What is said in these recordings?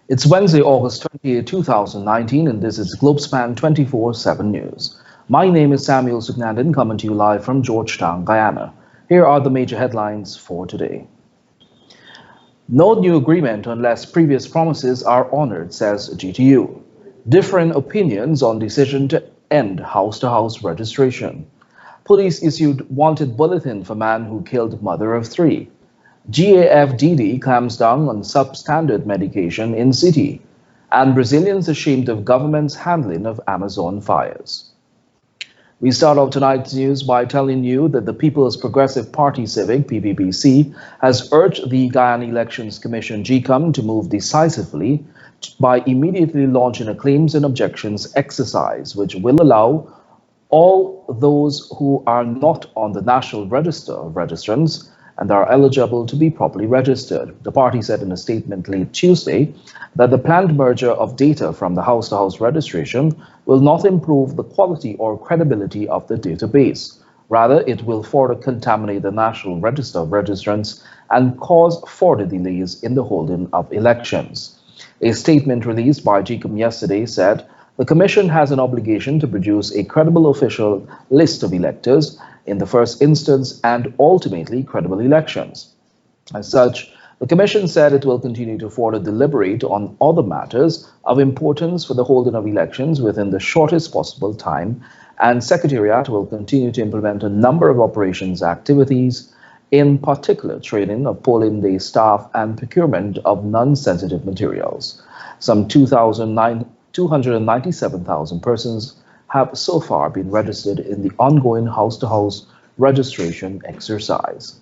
It's Wednesday, August 2019, and this is Globespan 24x7 News. My name is Samuel Sugnandan, coming to you live from Georgetown, Guyana. Here are the major headlines for today. No new agreement unless previous promises are honored, says GTU. Different opinions on decision to end house-to-house registration. Police issued wanted bulletin for man who killed mother of three. GAFDD clamps down on substandard medication in city, and Brazilians ashamed of government's handling of Amazon fires. We start off tonight's news by telling you that the People's Progressive Party Civic, PPPC, has urged the Guyana Elections Commission, GCOM, to move decisively by immediately launching a claims and objections exercise, which will allow all those who are not on the National Register of Registrants and are eligible to be properly registered. The party said in a statement late Tuesday that the planned merger of data from the house-to-house registration will not improve the quality or credibility of the database. Rather, it will further contaminate the National Register of Registrants and cause further delays in the holding of elections. A statement released by GCOM yesterday said the Commission has an obligation to produce a credible official list of electors in the first instance and ultimately credible elections. As such, the Commission said it will continue to further deliberate on other matters of importance for the holding of elections within the shortest possible time, and Secretariat will continue to implement a number of operations activities, in particular training of polling day staff and procurement of non-sensitive materials. Some 297,000 persons have so far been registered in the ongoing house-to-house registration exercise.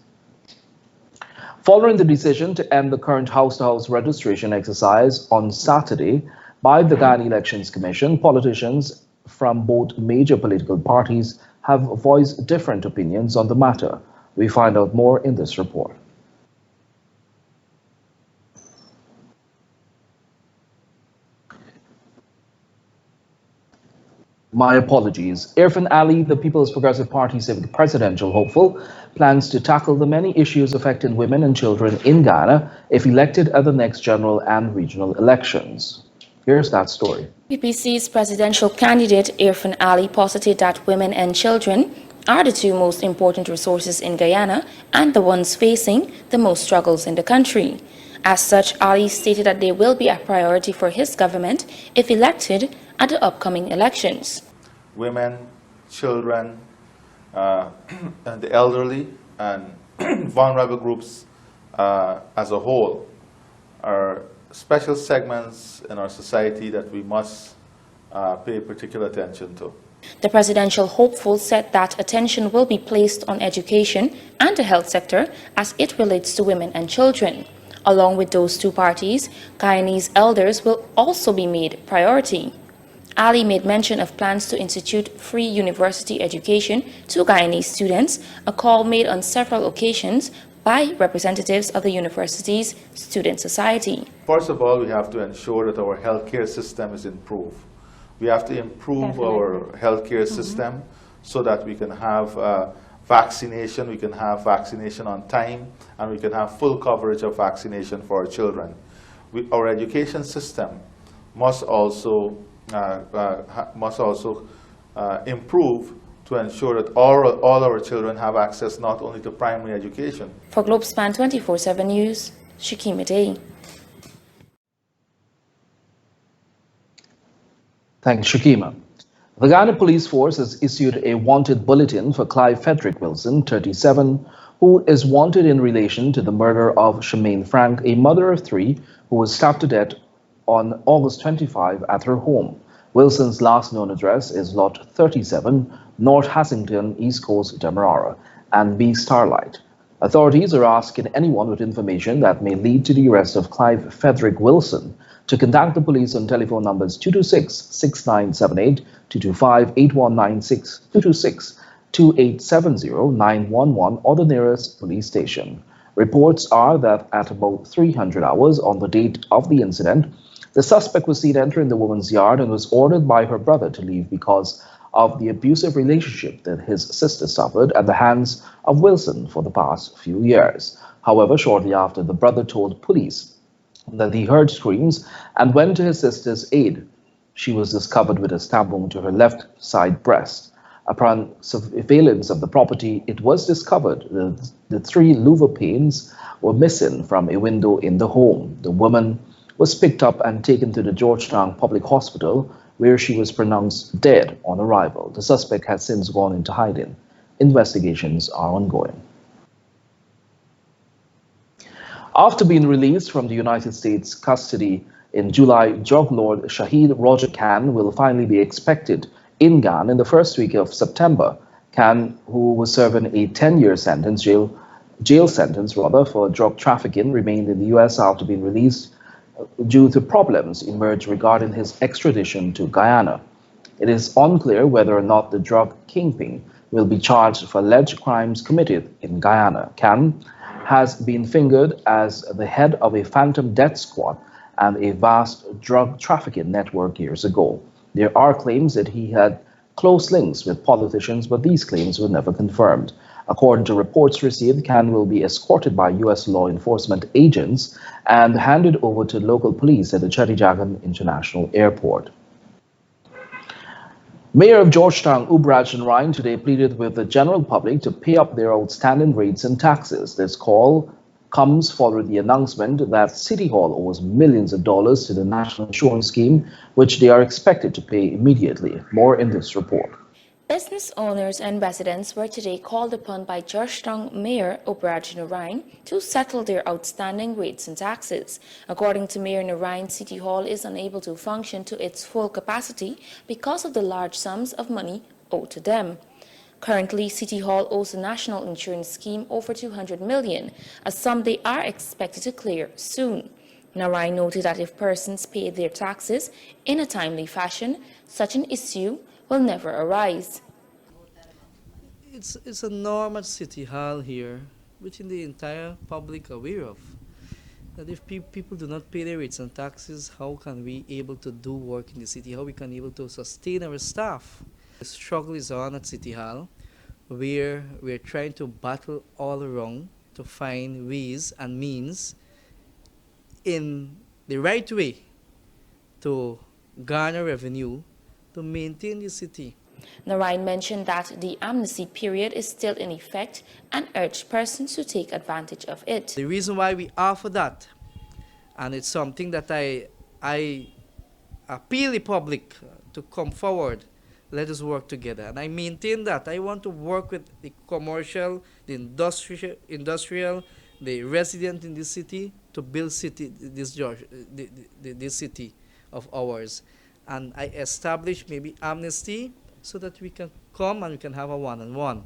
Following the decision to end the current house-to-house registration exercise on Saturday by the Guyana Elections Commission, politicians from both major political parties have voiced different opinions on the matter. We find out more in this report. My apologies. Irfan Ali, the People's Progressive Party Civic presidential hopeful, plans to tackle the many issues affecting women and children in Ghana if elected at the next general and regional elections. Here's that story. PPC's presidential candidate Irfan Ali posited that women and children are the two most important resources in Guyana and the ones facing the most struggles in the country. As such, Ali stated that they will be a priority for his government if elected at the upcoming elections. Women, children, and the elderly, and vulnerable groups as a whole are special segments in our society that we must pay particular attention to. The presidential hopeful said that attention will be placed on education and the health sector as it relates to women and children. Along with those two parties, Guyanese elders will also be made priority. Ali made mention of plans to institute free university education to Guyanese students, a call made on several occasions by representatives of the university's student society. First of all, we have to ensure that our healthcare system is improved. We have to improve our healthcare system so that we can have vaccination, we can have vaccination on time, and we can have full coverage of vaccination for our children. Our education system must also improve to ensure that all our children have access not only to primary education. For Globespan 24x7 News, Shakima Day. Thanks, Shakima. The Guyana Police Force has issued a wanted bulletin for Clive Frederick Wilson, 37, who is wanted in relation to the murder of Shemaine Frank, a mother of three who was stabbed to death on August 25 at her home. Wilson's last known address is Lot 37, North Hassington, East Coast, Demerara, and B. Starlight. Authorities are asking anyone with information that may lead to the arrest of Clive Frederick Wilson to contact the police on telephone numbers 226-6978, 225-8196, 226-2870-911 or the nearest police station. Reports are that at about 300 hours on the date of the incident, the suspect was seen entering the woman's yard and was ordered by her brother to leave because of the abusive relationship that his sister suffered at the hands of Wilson for the past few years. However, shortly after, the brother told police that he heard screams and went to his sister's aid. She was discovered with a stab wound to her left side breast. Upon surveillance of the property, it was discovered that the three louver panes were missing from a window in the home. The woman was picked up and taken to the Georgetown Public Hospital, where she was pronounced dead on arrival. The suspect has since gone into hiding. Investigations are ongoing. After being released from the United States custody in July, drug lord Shahid Roger Khan will finally be expected in Ghana in the first week of September. Khan, who was serving a 10-year jail sentence for drug trafficking, remained in the U.S. after being released due to problems emerged regarding his extradition to Guyana. It is unclear whether or not the drug kingpin will be charged for alleged crimes committed in Guyana. Khan has been fingered as the head of a phantom death squad and a vast drug trafficking network years ago. There are claims that he had close links with politicians, but these claims were never confirmed. According to reports received, Khan will be escorted by U.S. law enforcement agents and handed over to local police at the Chedijagan International Airport. Mayor of Georgetown, Ubraj Ryan, today pleaded with the general public to pay up their outstanding rates and taxes. This call comes following the announcement that City Hall owes millions of dollars to the National Insurance Scheme, which they are expected to pay immediately. More in this report. Business owners and residents were today called upon by Georgetown Mayor Obraj Narain to settle their outstanding rates and taxes. According to Mayor Narain, City Hall is unable to function to its full capacity because of the large sums of money owed to them. Currently, City Hall owes the National Insurance Scheme over $200 million, a sum they are expected to clear soon. Narain noted that if persons pay their taxes in a timely fashion, such an issue will never arise. It's a normal city hall here, which in the entire public aware of. That if people do not pay their rates and taxes, how can we able to do work in the city? How we can able to sustain our staff? The struggle is on at City Hall, where we're trying to battle all around to find ways and means in the right way to garner revenue to maintain the city. Narain mentioned that the amnesty period is still in effect and urged persons to take advantage of it. The reason why we offer that, and it's something that I appeal the public to come forward, let us work together. And I maintain that. I want to work with the commercial, the industrial, the resident in this city to build this city of ours. And I establish maybe amnesty so that we can come and we can have a one-on-one,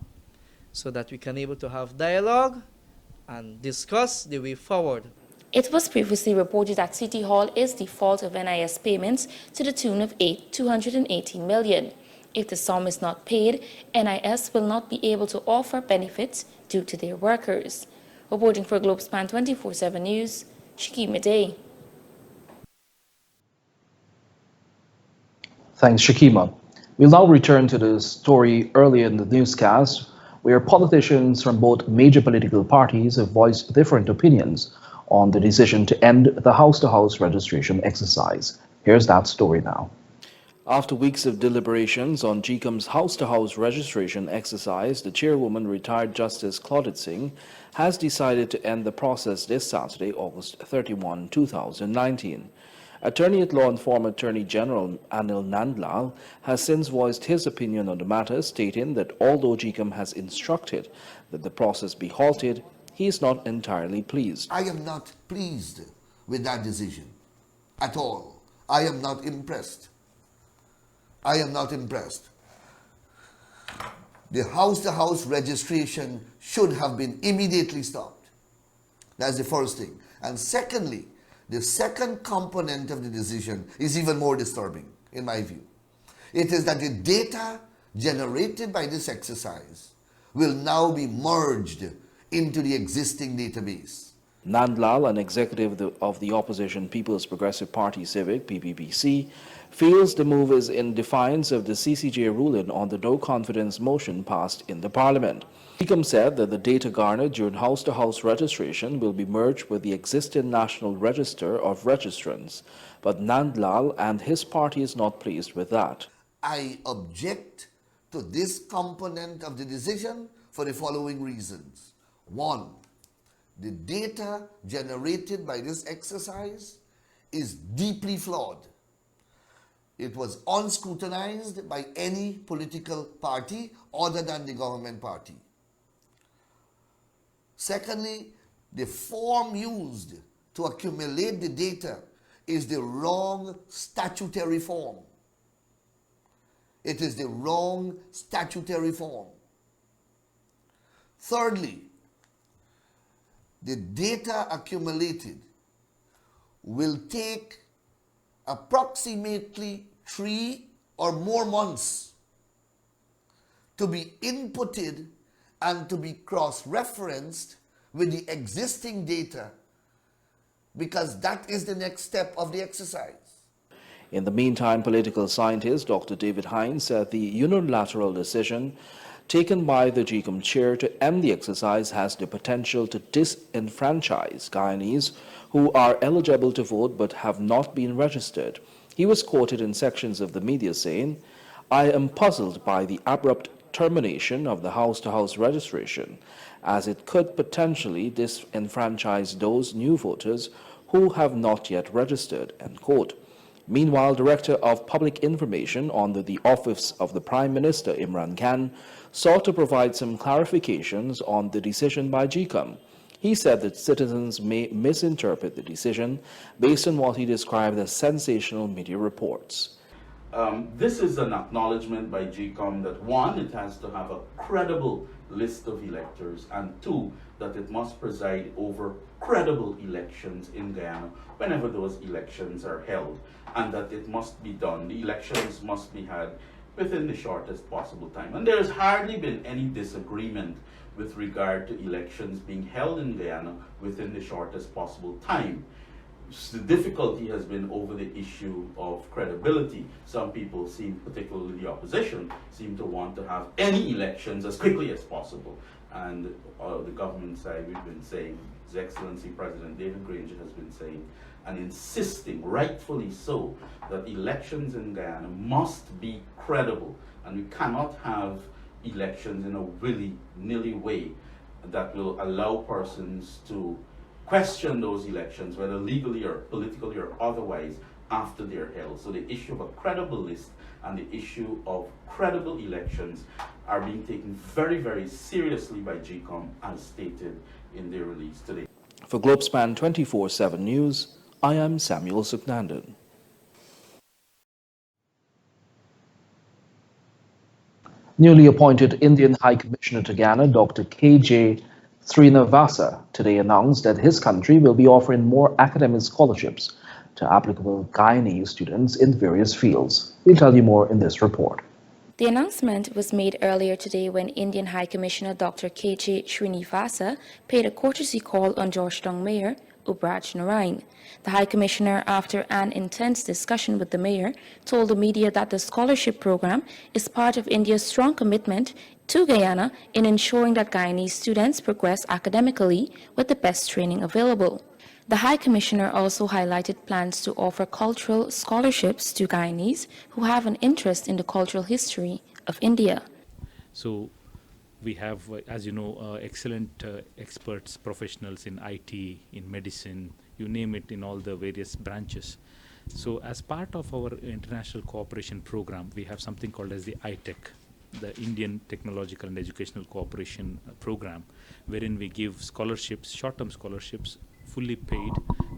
so that we can able to have dialogue and discuss the way forward. It was previously reported that City Hall is default of NIS payments to the tune of $218 million. If the sum is not paid, NIS will not be able to offer benefits due to their workers. Reporting for Globespan 24x7 News, Shakima Day. Thanks, Shakima. We'll now return to the story earlier in the newscast, where politicians from both major political parties have voiced different opinions on the decision to end the house-to-house registration exercise. Here's that story now. After weeks of deliberations on GCOM's house-to-house registration exercise, the chairwoman, retired Justice Claudette Singh, has decided to end the process this Saturday, August 31, 2019. Attorney-at-law and former Attorney General Anil Nandlal has since voiced his opinion on the matter, stating that although GCOM has instructed that the process be halted, he is not entirely pleased. I am not pleased with that decision at all. I am not impressed. I am not impressed. The house-to-house registration should have been immediately stopped. That's the first thing. And secondly, the second component of the decision is even more disturbing, in my view. It is that the data generated by this exercise will now be merged into the existing database. Nandlal, an executive of the opposition People's Progressive Party Civic, PPPC, feels the move is in defiance of the CCJ ruling on the no-confidence motion passed in the parliament. Jicom said that the data garnered during house-to-house registration will be merged with the existing National Register of Registrants, but Nandlal and his party is not pleased with that. I object to this component of the decision for the following reasons. One, the data generated by this exercise is deeply flawed. It was unscrutinized by any political party other than the government party. Secondly, the form used to accumulate the data is the wrong statutory form. It is the wrong statutory form. Thirdly, the data accumulated will take approximately 3 or more months to be inputted and to be cross-referenced with the existing data, because that is the next step of the exercise. In the meantime, political scientist Dr. David Hines said the unilateral decision taken by the GCOM chair to end the exercise has the potential to disenfranchise Guyanese who are eligible to vote but have not been registered. He was quoted in sections of the media saying, "I am puzzled by the abrupt termination of the house-to-house registration, as it could potentially disenfranchise those new voters who have not yet registered," end quote. Meanwhile, Director of Public Information under the Office of the Prime Minister, Imran Khan, sought to provide some clarifications on the decision by GCOM. He said that citizens may misinterpret the decision based on what he described as sensational media reports. This is an acknowledgement by GCOM that one, it has to have a credible list of electors, and two, that it must preside over credible elections in Guyana whenever those elections are held, and that it must be done. The elections must be had within the shortest possible time. And there's hardly been any disagreement with regard to elections being held in Guyana within the shortest possible time. The difficulty has been over the issue of credibility. Some people seem, particularly the opposition, seem to want to have any elections as quickly as possible. And the government side, we've been saying, His Excellency President David Granger has been saying and insisting, rightfully so, that elections in Guyana must be credible, and we cannot have elections in a willy-nilly way that will allow persons to question those elections, whether legally or politically or otherwise, after they're held. So the issue of a credible list and the issue of credible elections are being taken very, very seriously by GCOM, as stated in their release today. For Globespan 24x7 News, I am Samuel Suknandan. Newly appointed Indian High Commissioner to Ghana, Dr. K.J. Srinivasa, today announced that his country will be offering more academic scholarships to applicable Guyanese students in various fields. We'll tell you more in this report. The announcement was made earlier today when Indian High Commissioner Dr. K.J. Srinivasa paid a courtesy call on Georgetown Mayor Ubraj Narain. The High Commissioner, after an intense discussion with the Mayor, told the media that the scholarship program is part of India's strong commitment to Guyana in ensuring that Guyanese students progress academically with the best training available. The High Commissioner also highlighted plans to offer cultural scholarships to Guyanese who have an interest in the cultural history of India. So we have, as you know, excellent experts, professionals in IT, in medicine, you name it, in all the various branches. So as part of our international cooperation program, we have something called as the ITEC, the Indian Technological and Educational Cooperation Program, wherein we give scholarships, short-term scholarships, fully paid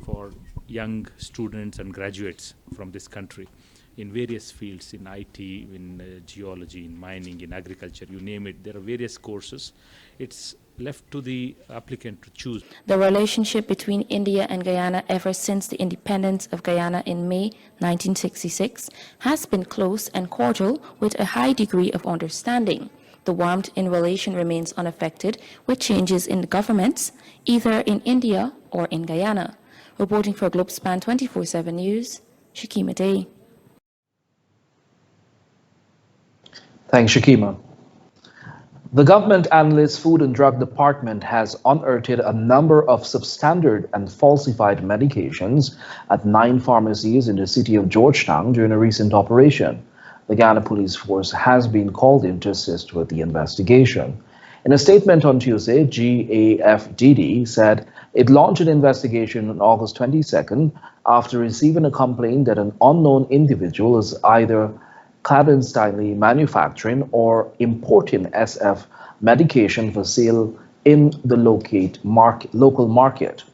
for young students and graduates from this country in various fields, in IT, in geology, in mining, in agriculture, you name it. There are various courses. It's left to the applicant to choose. The relationship between India and Guyana ever since the independence of Guyana in May 1966 has been close and cordial with a high degree of understanding. The warmth in relation remains unaffected with changes in the governments, either in India or in Guyana. Reporting for Globespan 24x7 News, Shakima Day. Thanks, Shakima. The Government Analyst Food and Drug Department has unearthed a number of substandard and falsified medications at 9 pharmacies in the city of Georgetown during a recent operation. The Ghana Police Force has been called in to assist with the investigation. In a statement on Tuesday, GAFDD said it launched an investigation on August 22nd after receiving a complaint that an unknown individual is either clandestinely manufacturing or importing SF medication for sale in the local market.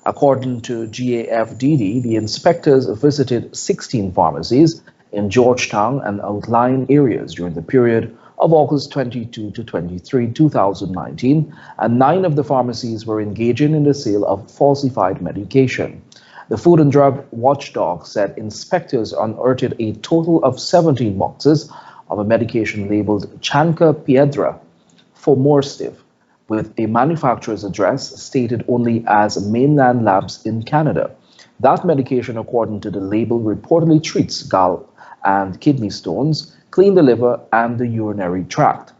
According to GAFDD, the inspectors visited 16 pharmacies in Georgetown and outlying areas during the period of August 22 to 23, 2019, and 9 of the pharmacies were engaging in the sale of falsified medication. The Food and Drug Watchdog said inspectors unearthed a total of 17 boxes of a medication labeled Chanca Piedra for Morstive, with a manufacturer's address stated only as Mainland Labs in Canada. That medication, according to the label, reportedly treats gall and kidney stones, clean the liver and the urinary tract.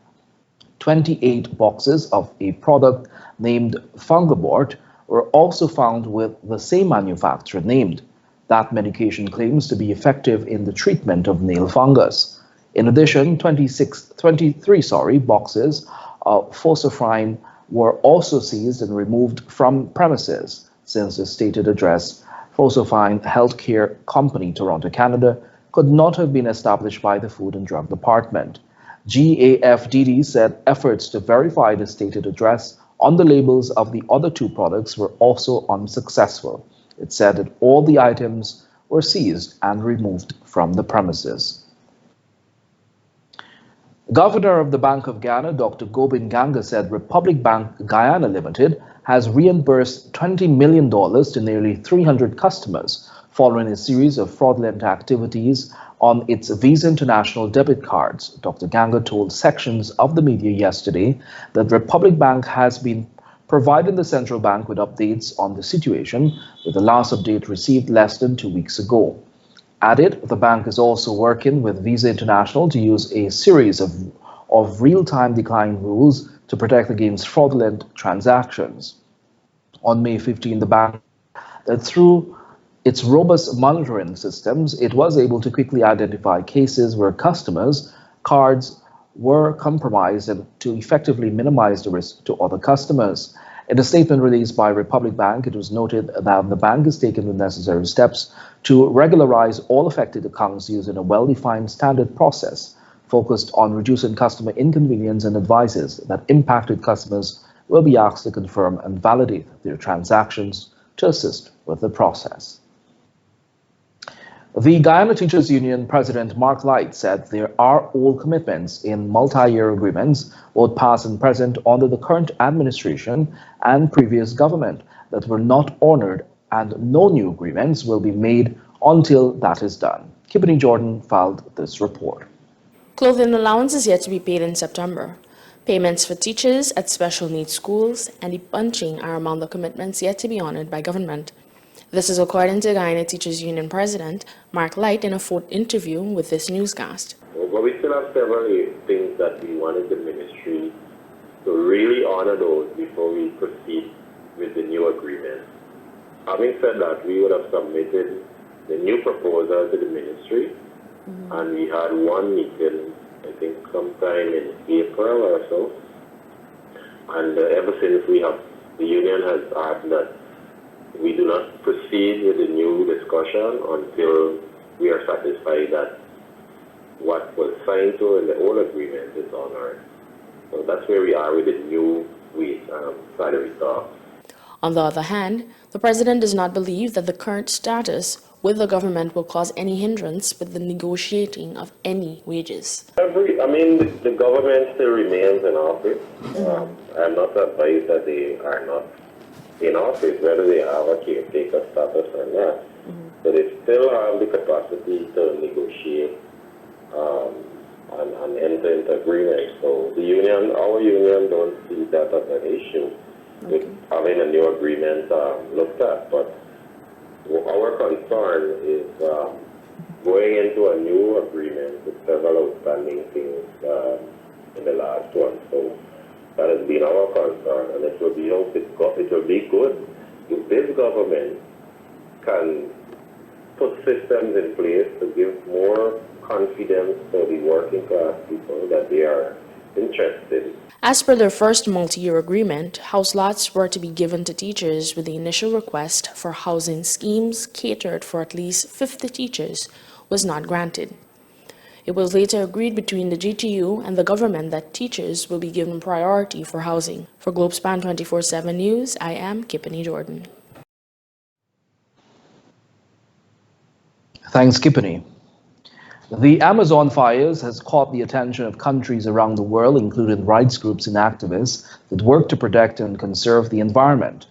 28 boxes of a product named Fungabort were also found with the same manufacturer named. That medication claims to be effective in the treatment of nail fungus. In addition, 23 boxes of phosphorine were also seized and removed from premises. Since the stated address, Phosphorine Healthcare Company, Toronto, Canada, could not have been established by the Food and Drug Department. GAFDD said efforts to verify the stated address on the labels of the other 2 products were also unsuccessful. It said that all the items were seized and removed from the premises. Governor of the Bank of Ghana, Dr. Gobin Ganga, said Republic Bank Guyana Limited has reimbursed $20 million to nearly 300 customers following a series of fraudulent activities on its Visa International debit cards. Dr. Ganga told sections of the media yesterday that Republic Bank has been providing the central bank with updates on the situation, with the last update received less than 2 weeks ago. Added, the bank is also working with Visa International to use a series of real-time decline rules to protect against fraudulent transactions. On May 15, the bank that through its robust monitoring systems, it was able to quickly identify cases where customers' cards were compromised and to effectively minimize the risk to other customers. In a statement released by Republic Bank, it was noted that the bank has taken the necessary steps to regularize all affected accounts using a well-defined standard process focused on reducing customer inconvenience, and advises that impacted customers will be asked to confirm and validate their transactions to assist with the process. The Guyana Teachers Union President Mark Light said there are old commitments in multi-year agreements, both past and present, under the current administration and previous government that were not honored, and no new agreements will be made until that is done. Kibini Jordan filed this report. Clothing allowance is yet to be paid in September. Payments for teachers at special needs schools and debunching are among the commitments yet to be honored by government. This is according to Guyana Teachers Union President Mark Light in a fourth interview with this newscast. But we still have several things that we wanted the ministry to really honor those before we proceed with the new agreement. Having said that, we would have submitted the new proposal to the ministry, and we had one meeting, I think sometime in April or so, and ever since the union has asked that we do not proceed with the new discussion until we are satisfied that what was signed to in the old agreement is honored. So that's where we are with the new salary talks. On the other hand, the president does not believe that the current status with the government will cause any hindrance with the negotiating of any wages. The government still remains in office. I'm not advised that they are not in office, whether they have a caretaker status or not. So they still have the capacity to negotiate and enter into agreement. So our union don't see that as an issue. with having a new agreement looked at. But our concern is going into a new agreement with several outstanding things in the last one. So that has been our concern, and it will be good if this government can put systems in place to give more confidence to the working class people that they are interested. As per their first multi-year agreement, house lots were to be given to teachers with the initial request for housing schemes catered for at least 50 teachers was not granted. It was later agreed between the GTU and the government that teachers will be given priority for housing. For Globespan 24x7 News, I am Kippany Jordan. Thanks, Kippany. The Amazon fires has caught the attention of countries around the world, including rights groups and activists that work to protect and conserve the environment.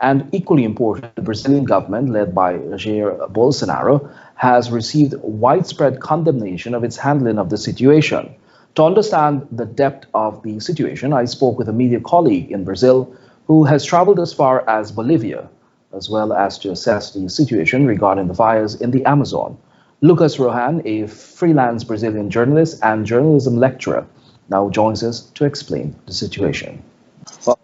And equally important, the Brazilian government, led by Jair Bolsonaro, has received widespread condemnation of its handling of the situation. To understand the depth of the situation, I spoke with a media colleague in Brazil who has traveled as far as Bolivia, as well as to assess the situation regarding the fires in the Amazon. Lucas Rohan, a freelance Brazilian journalist and journalism lecturer, now joins us to explain the situation. Well,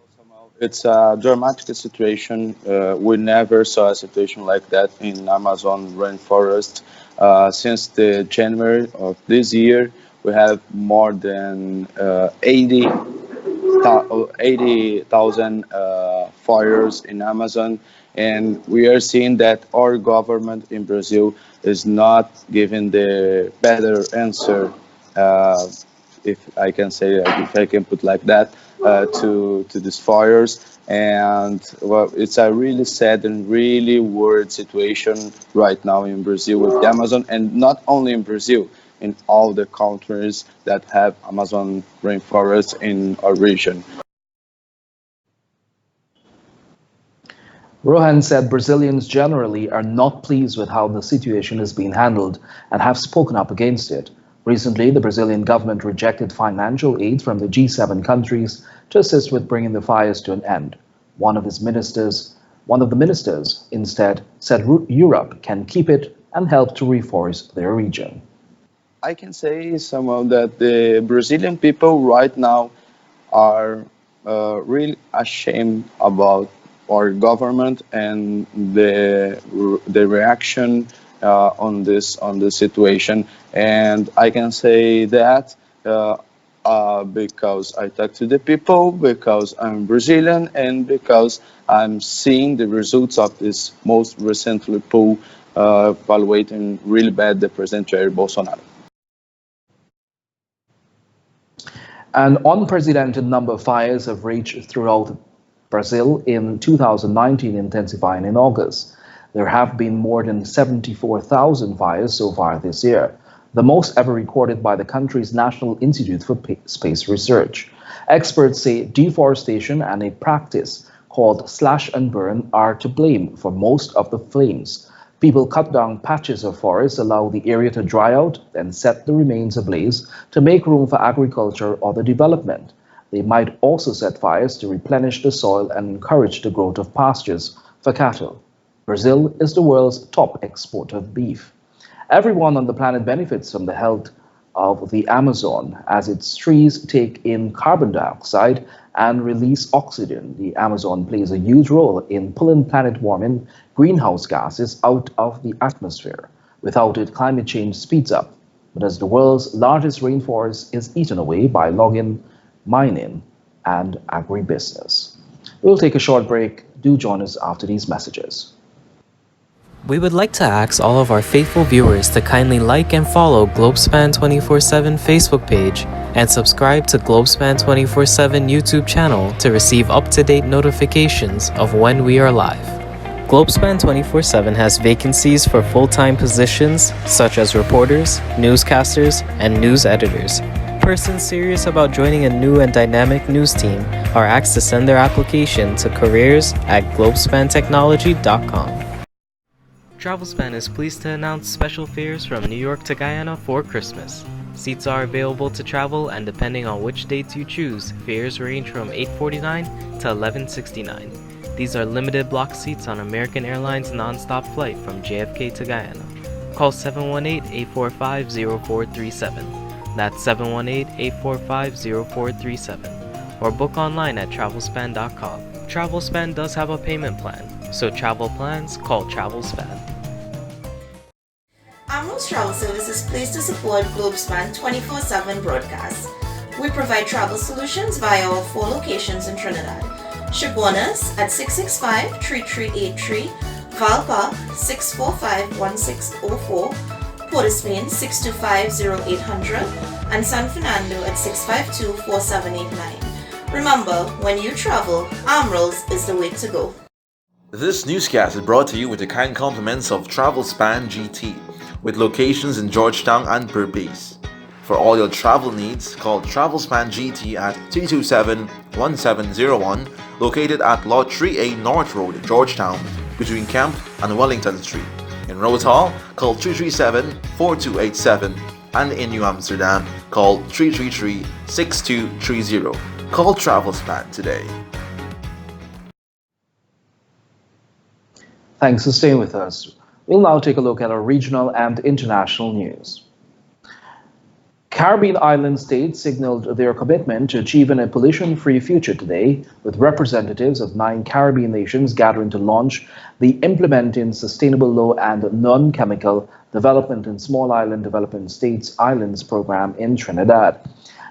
it's a dramatic situation. We never saw a situation like that in Amazon rainforest. Since the January of this year, we have more than 80,000 fires in Amazon, and we are seeing that our government in Brazil is not giving the better answer, if I can say, if I can put like that, to these fires. And well, it's a really sad and really worried situation right now in Brazil with the Amazon, and not only in Brazil, in all the countries that have Amazon rainforests in our region. Rohan said Brazilians generally are not pleased with how the situation is being handled and have spoken up against it. Recently, the Brazilian government rejected financial aid from the G7 countries to assist with bringing the fires to an end. One of the ministers instead said Europe can keep it and help to reforest their region. I can say somehow that the Brazilian people right now are really ashamed about our government and the reaction on this situation. And I can say that because I talk to the people, because I'm Brazilian, and because I'm seeing the results of this most recently poll evaluating really bad the President Jair Bolsonaro. An unprecedented number of fires have raged throughout Brazil in 2019, intensifying in August. There have been more than 74,000 fires so far this year, the most ever recorded by the country's National Institute for Space Research. Experts say deforestation and a practice called slash and burn are to blame for most of the flames. People cut down patches of forest, allow the area to dry out, then set the remains ablaze to make room for agriculture or the development. They might also set fires to replenish the soil and encourage the growth of pastures for cattle. Brazil is the world's top exporter of beef. Everyone on the planet benefits from the health of the Amazon as its trees take in carbon dioxide and release oxygen. The Amazon plays a huge role in pulling planet-warming greenhouse gases out of the atmosphere. Without it, climate change speeds up. But as the world's largest rainforest is eaten away by logging, mining, and agribusiness. We'll take a short break. Do join us after these messages. We would like to ask all of our faithful viewers to kindly like and follow Globespan 24x7 Facebook page and subscribe to Globespan 24x7 YouTube channel to receive up-to-date notifications of when we are live. Globespan 24x7 has vacancies for full-time positions such as reporters, newscasters, and news editors. Persons serious about joining a new and dynamic news team are asked to send their application to careers@globespantechnology.com. Travelspan is pleased to announce special fares from New York to Guyana for Christmas. Seats are available to travel, and depending on which dates you choose, fares range from $8.49 to $11.69. These are limited block seats on American Airlines non-stop flight from JFK to Guyana. Call 718-845-0437. That's 718-845-0437. Or book online at travelspan.com. Travelspan does have a payment plan, so travel plans, call Travelspan. Amro's Travel Service is pleased to support Globespan 24x7 broadcasts. We provide travel solutions via our 4 locations in Trinidad. Chaguanas at 665-3383, Valpark 645-1604, Port of Spain 625-0800, and San Fernando at 652-4789. Remember, when you travel, Amro's is the way to go. This newscast is brought to you with the kind compliments of Travelspan GT, with locations in Georgetown and Berbice. For all your travel needs, call Travelspan GT at 327-1701, located at Lot 3A North Road, Georgetown, between Kemp and Wellington Street. In Rose Hall, call 337-4287, and in New Amsterdam, call 333-6230. Call Travelspan today. Thanks for staying with us. We'll now take a look at our regional and international news. Caribbean island states signaled their commitment to achieving a pollution-free future today, with representatives of 9 Caribbean nations gathering to launch the Implementing Sustainable Low and Non-Chemical Development in Small Island Development States Islands program in Trinidad.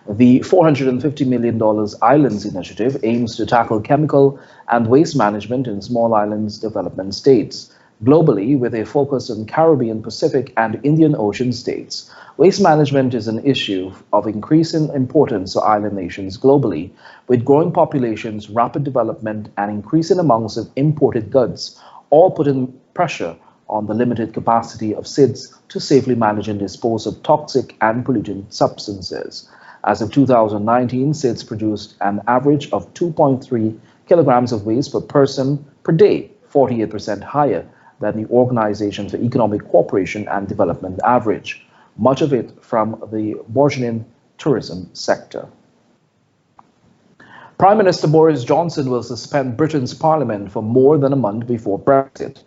The $450 million Islands Initiative aims to tackle chemical and waste management in small islands development states. Globally, with a focus on Caribbean, Pacific, and Indian Ocean states, waste management is an issue of increasing importance to island nations globally, with growing populations, rapid development, and increasing amounts of imported goods, all putting pressure on the limited capacity of SIDS to safely manage and dispose of toxic and polluting substances. As of 2019, SIDS produced an average of 2.3 kilograms of waste per person per day, 48% higher than the Organization for Economic Cooperation and Development average, much of it from the burgeoning tourism sector. Prime Minister Boris Johnson will suspend Britain's parliament for more than a month before Brexit,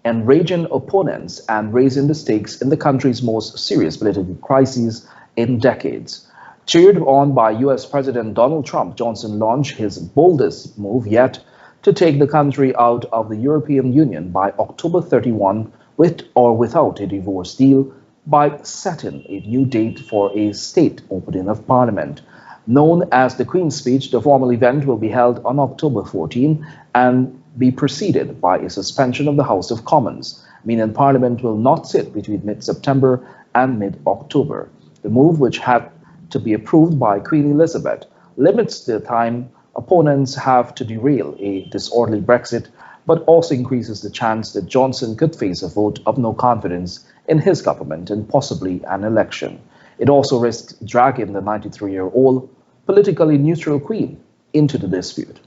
enraging opponents and raising the stakes in the country's most serious political crises in decades. Cheered on by US President Donald Trump, Johnson launched his boldest move yet to take the country out of the European Union by October 31, with or without a divorce deal, by setting a new date for a state opening of Parliament. Known as the Queen's Speech, the formal event will be held on October 14 and be preceded by a suspension of the House of Commons, meaning Parliament will not sit between mid-September and mid-October. The move, which had to be approved by Queen Elizabeth, limits the time opponents have to derail a disorderly Brexit, but also increases the chance that Johnson could face a vote of no confidence in his government and possibly an election. It also risks dragging the 93-year-old politically neutral Queen into the dispute.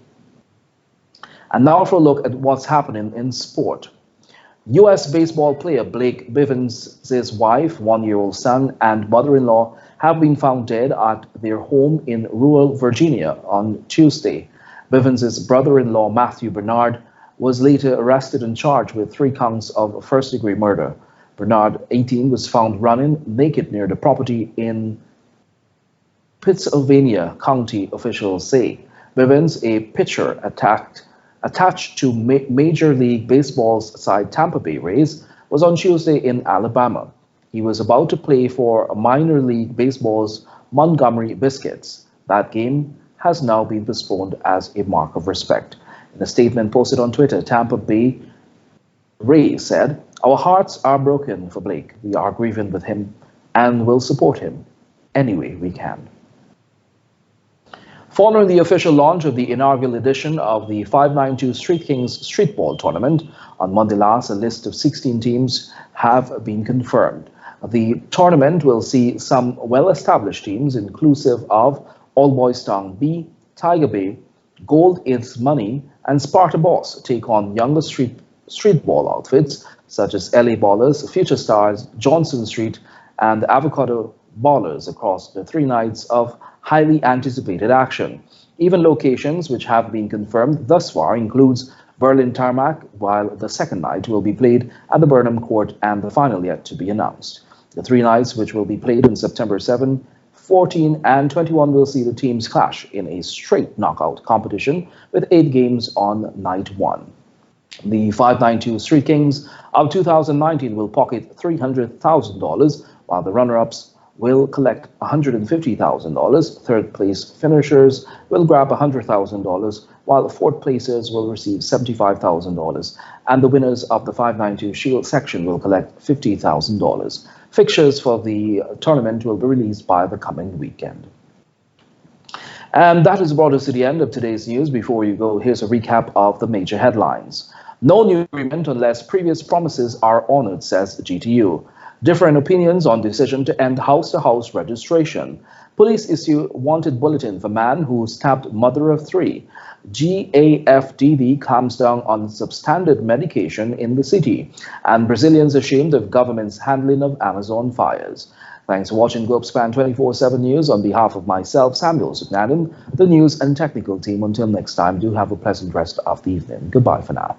And now for a look at what's happening in sport. U.S. baseball player Blake Bivens' wife, 1-year-old son, and mother-in-law have been found dead at their home in rural Virginia on Tuesday. Bivens' brother-in-law, Matthew Bernard, was later arrested and charged with 3 counts of first-degree murder. Bernard, 18, was found running naked near the property in Pittsylvania, county officials say. Bivens, a pitcher attached to Major League Baseball's side Tampa Bay Rays, was on Tuesday in Alabama. He was about to play for Minor League Baseball's Montgomery Biscuits. That game has now been postponed as a mark of respect. In a statement posted on Twitter, Tampa Bay Rays said, "Our hearts are broken for Blake. We are grieving with him and will support him any way we can." Following the official launch of the inaugural edition of the 592 Street Kings Streetball Tournament on Monday last, a list of 16 teams have been confirmed. The tournament will see some well-established teams, inclusive of All Boys Town B, Tiger Bay, Gold Is Money, and Sparta Boss, take on younger streetball outfits such as LA Ballers, Future Stars, Johnson Street, and the Avocado Ballers across the 3 nights of highly anticipated action. Even locations which have been confirmed thus far includes Berlin Tarmac, while the second night will be played at the Burnham Court and the final yet to be announced. The 3 nights which will be played on September 7, 14, and 21 will see the teams clash in a straight knockout competition with 8 games on night 1. The 592 Street Kings of 2019 will pocket $300,000, while the runner-ups will collect $150,000. Third place finishers will grab $100,000, while fourth placers will receive $75,000, and the winners of the 592 Shield section will collect $50,000. Fixtures for the tournament will be released by the coming weekend. And that has brought us to the end of today's news. Before you go, here's a recap of the major headlines. No new agreement unless previous promises are honored, says GTU. Different opinions on decision to end house-to-house registration. Police issue wanted bulletin for man who stabbed mother of 3. GAFDD clamps down on substandard medication in the city. And Brazilians ashamed of government's handling of Amazon fires. Thanks for watching Globespan 24/7 News. On behalf of myself, Samuel Sugnaden, the news and technical team, until next time, do have a pleasant rest of the evening. Goodbye for now.